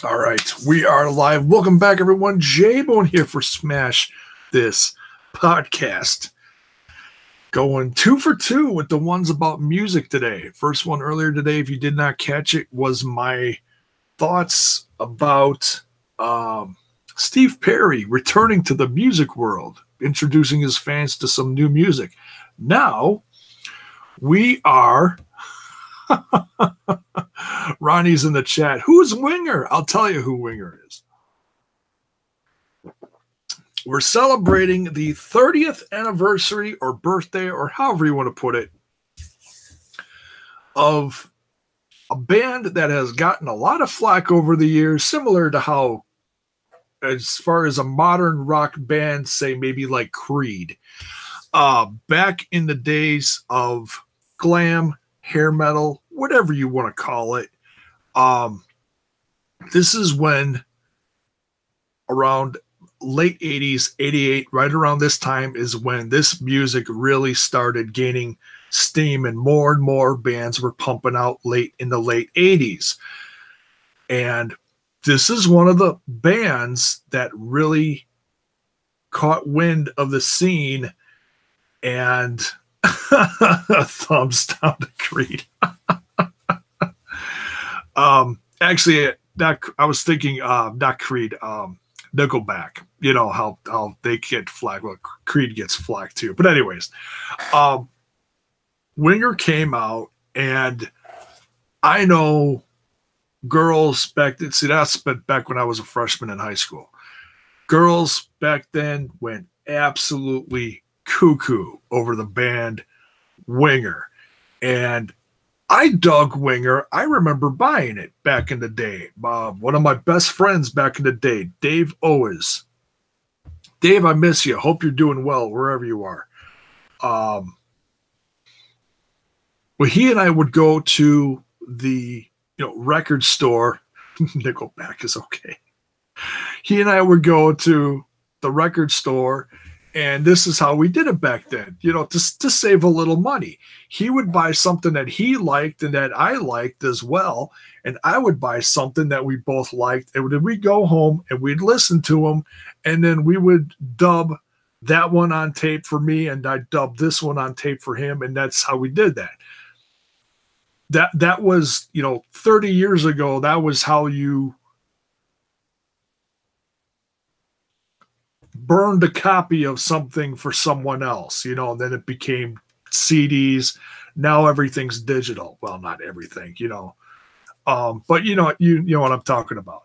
All right, we are live. Welcome back, everyone. J-Bone here for Smash This podcast. Going 2 for 2 with the ones about music today. First one earlier today, if you did not catch it, was my thoughts about Steve Perry returning to the music world, introducing his fans to some new music. Now, we are... Ronnie's in the chat. Who's Winger? I'll tell you who Winger is. We're celebrating the 30th anniversary or birthday, or however you want to put it, of a band that has gotten a lot of flack over the years, similar to how, as far as a modern rock band, say maybe like Creed. Back in the days of glam, hair metal, whatever you want to call it. This is when around late 80s, 88, right around this time is when this music really started gaining steam and more bands were pumping out in the late 80s. And this is one of the bands that really caught wind of the scene and thumbs down to Creed. Actually, I was thinking, not Creed, Nickelback. You know how they get flack. Well, Creed gets flack too. But anyways, Winger came out, and I know girls back then. See, that's back when I was a freshman in high school. Girls back then went absolutely cuckoo over the band Winger, and I dug Winger. I remember buying it back in the day. One of my best friends back in the day, Dave Owens. Dave, I miss you. Hope you're doing well wherever you are. Well, he and I would go to the record store. Nickelback is okay. He and I would go to the record store, and this is how we did it back then, to save a little money. He would buy something that he liked and that I liked as well, and I would buy something that we both liked, and then we'd go home and we'd listen to them, and then we would dub that one on tape for me, and I'd dub this one on tape for him, and that's how we did that. That was, 30 years ago, that was how you burned a copy of something for someone else, and then it became CDs. Now everything's digital. Well, not everything, but you know what I'm talking about.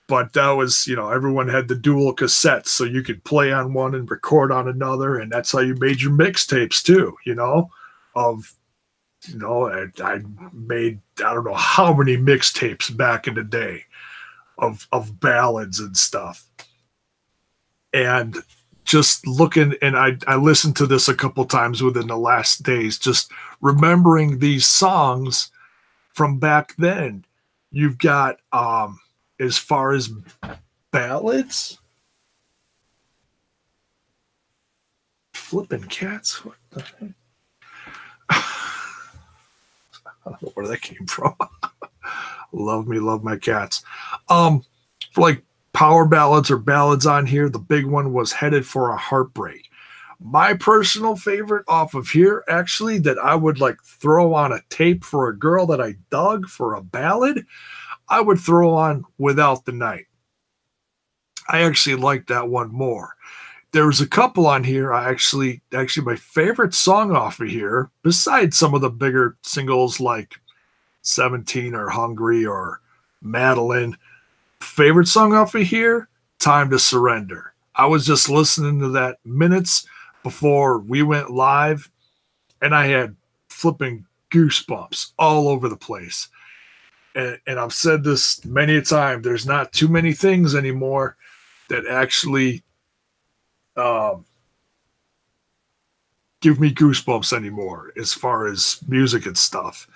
But that was, everyone had the dual cassettes, so you could play on one and record on another, and that's how you made your mixtapes too, I made, I don't know how many mixtapes back in the day of ballads and stuff. And just looking, and I listened to this a couple times within the last days, just remembering these songs from back then. You've got, as far as ballads, flipping cats. What the heck? I don't know where that came from. Love me, love my cats. For like power ballads or ballads on here, the big one was Headed for a Heartbreak. My personal favorite off of here, actually, that I would like throw on a tape for a girl that I dug for a ballad, I would throw on Without the Night. I actually like that one more. There's a couple on here. Actually, my favorite song off of here, besides some of the bigger singles like 17 or Hungry or Madeline, favorite song off of here, Time to Surrender. I was just listening to that minutes before we went live, and I had flipping goosebumps all over the place. And I've said this many a time, there's not too many things anymore that actually give me goosebumps anymore as far as music and stuff.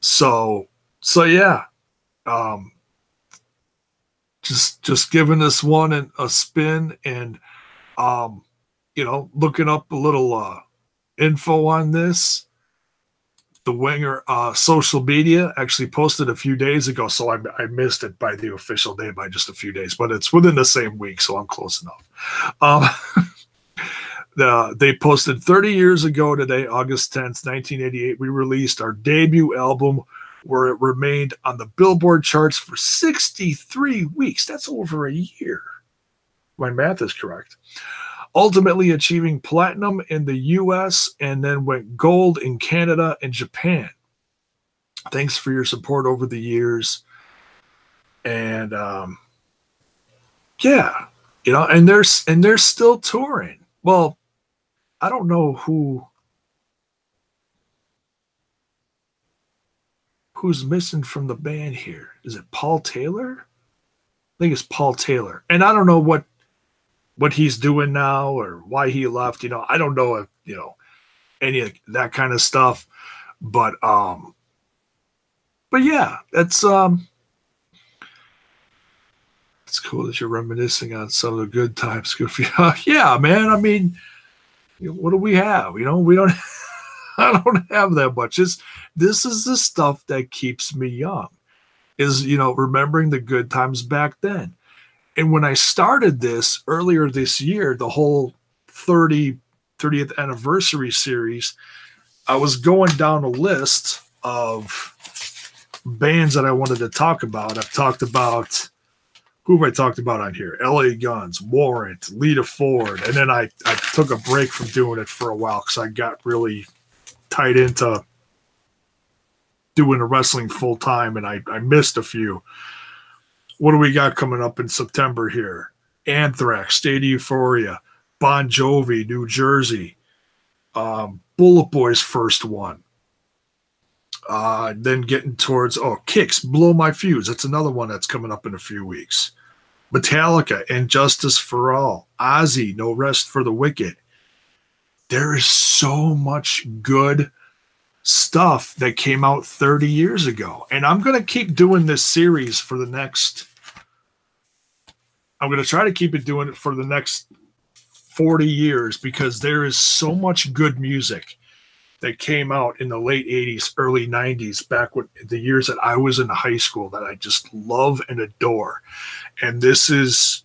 So yeah. Just giving this one a spin and, looking up a little info on this. the Winger social media actually posted a few days ago, so I missed it by the official day by just a few days, but it's within the same week, so I'm close enough. They posted 30 years ago today, August 10th, 1988, we released our debut album where it remained on the Billboard charts for 63 weeks. That's over a year. My math is correct. Ultimately achieving platinum in the US and then went gold in Canada and Japan. Thanks for your support over the years. And yeah, you know, and they're still touring. Well, I don't know who's missing from the band here. Is it Paul Taylor? I think it's Paul Taylor. And I don't know what he's doing now or why he left. You know, I don't know if, you know, any of that kind of stuff. But yeah, it's cool that you're reminiscing on some of the good times. Yeah, man. I mean, what do we have? You know, we don't. I don't have that much. This is the stuff that keeps me young. Is, you know, remembering the good times back then. And when I started this earlier this year, the whole 30th anniversary series, I was going down a list of bands that I wanted to talk about. I've talked about, who have I talked about on here? LA Guns, Warrant, Lita Ford. And then I took a break from doing it for a while because I got really tied into doing the wrestling full time, and I missed a few. What do we got coming up in September here? Anthrax, State of Euphoria, Bon Jovi, New Jersey, Bullet Boy's first one. Then getting towards, Kicks, Blow My Fuse. That's another one that's coming up in a few weeks. Metallica, And Justice for All. Ozzy, No Rest for the Wicked. There is so much good stuff that came out 30 years ago. And I'm going to keep doing this series for the next, I'm going to try to keep doing it for the next 40 years because there is so much good music that came out in the late 80s, early 90s, back when the years that I was in high school that I just love and adore. And this is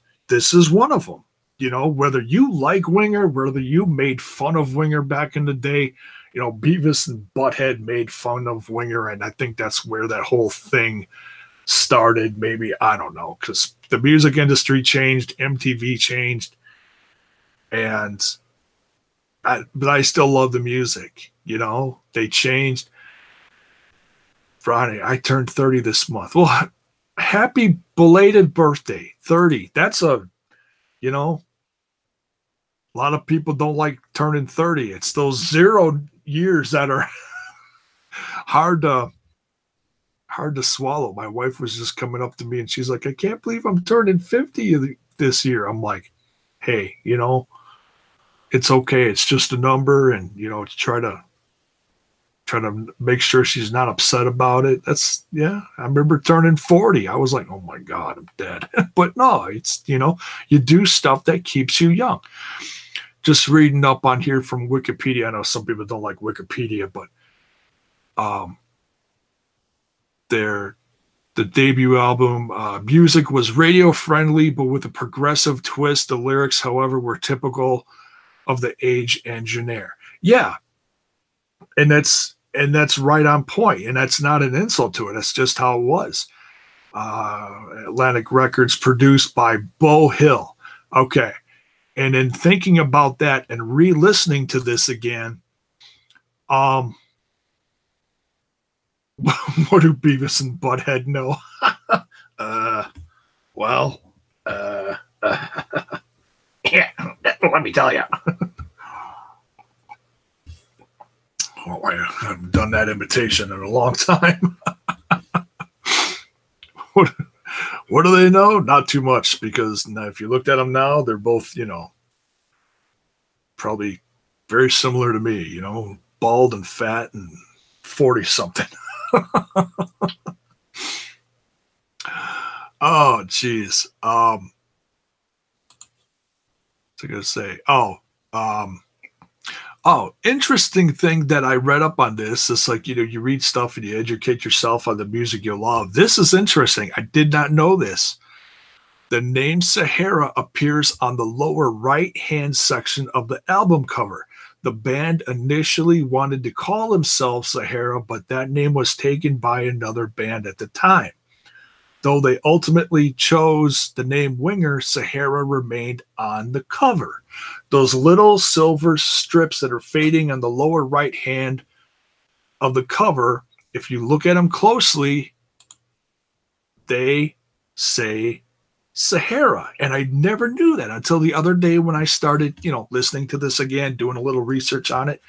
one of them. You know, whether you like Winger, whether you made fun of Winger back in the day, you know, Beavis and Butthead made fun of Winger, and I think that's where that whole thing started. Maybe, I don't know, because the music industry changed, MTV changed, but I still love the music. You know, they changed. Friday, I turned 30 this month. Well, happy belated birthday, 30. That's a, you know, a lot of people don't like turning 30. It's those 0 years that are hard to swallow. My wife was just coming up to me and she's like, I can't believe I'm turning 50 this year. I'm like, hey, you know, it's okay. It's just a number. And, you know, try to make sure she's not upset about it. That's, yeah. I remember turning 40. I was like, oh my God, I'm dead. But no, it's, you know, you do stuff that keeps you young. Just reading up on here from Wikipedia. I know some people don't like Wikipedia, but the debut album music was radio friendly, but with a progressive twist. The lyrics, however, were typical of the age and genre. Yeah, and that's right on point, and that's not an insult to it. That's just how it was. Atlantic Records, produced by Beau Hill. Okay. And in thinking about that and re-listening to this again, what do Beavis and Butthead know? Yeah, let me tell you. Oh, I haven't done that imitation in a long time. What do they know? Not too much, because now, if you looked at them now, they're both, you know, probably very similar to me, you know, bald and fat and 40-something. Oh, geez. What's I going to say? Oh, interesting thing that I read up on this. It's like, you read stuff and you educate yourself on the music you love. This is interesting. I did not know this. The name Sahara appears on the lower right-hand section of the album cover. The band initially wanted to call themselves Sahara, but that name was taken by another band at the time. Though they ultimately chose the name Winger, Sahara remained on the cover. Those little silver strips that are fading on the lower right hand of the cover, if you look at them closely, they say Sahara. And I never knew that until the other day when I started, listening to this again, doing a little research on it.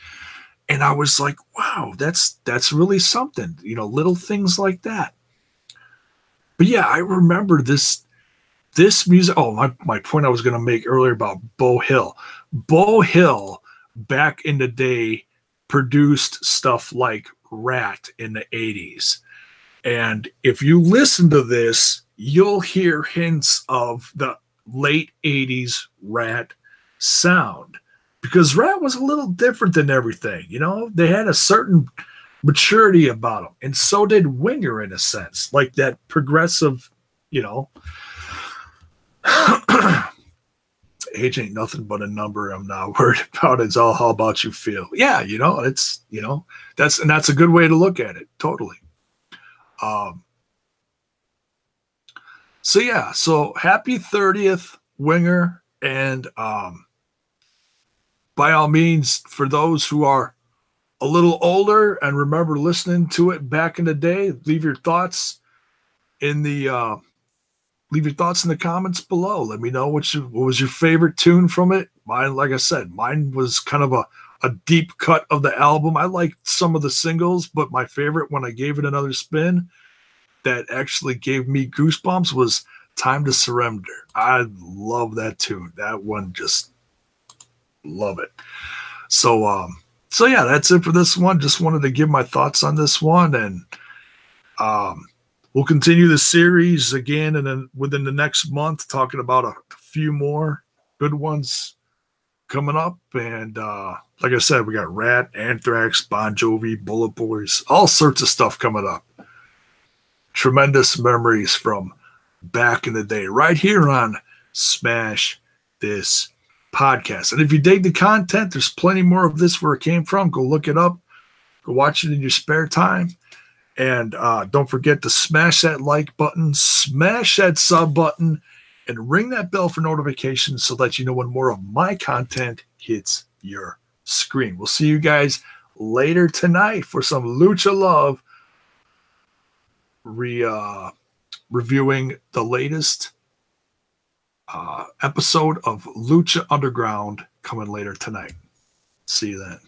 And I was like, wow, that's really something, little things like that. But yeah, I remember this music. Oh, my point I was going to make earlier about Beau Hill. Beau Hill, back in the day, produced stuff like Rat in the 80s. And if you listen to this, you'll hear hints of the late 80s Rat sound. Because Rat was a little different than everything. They had a certain maturity about them. And so did Winger in a sense. Like that progressive, age ain't nothing but a number. I'm not worried about it. It's all how about you feel. Yeah, it's that's a good way to look at it. Totally. So happy 30th, Winger, and by all means, for those who are a little older and remember listening to it back in the day, leave your thoughts in the comments below. Let me know what was your favorite tune from it. Mine, like I said, mine was kind of a deep cut of the album. I liked some of the singles, but my favorite, when I gave it another spin, that actually gave me goosebumps, was Time to Surrender. I love that tune. That one, just love it. So yeah, that's it for this one. Just wanted to give my thoughts on this one, and we'll continue the series again, and then within the next month, talking about a few more good ones coming up. And like I said, we got Rat, Anthrax, Bon Jovi, Bullet Boys, all sorts of stuff coming up. Tremendous memories from back in the day, right here on Smash This Podcast. And if you dig the content, there's plenty more of this where it came from. Go look it up. Go watch it in your spare time. And don't forget to smash that like button, smash that sub button, and ring that bell for notifications so that you know when more of my content hits your screen. We'll see you guys later tonight for some Lucha Love, reviewing the latest episode of Lucha Underground coming later tonight. See you then.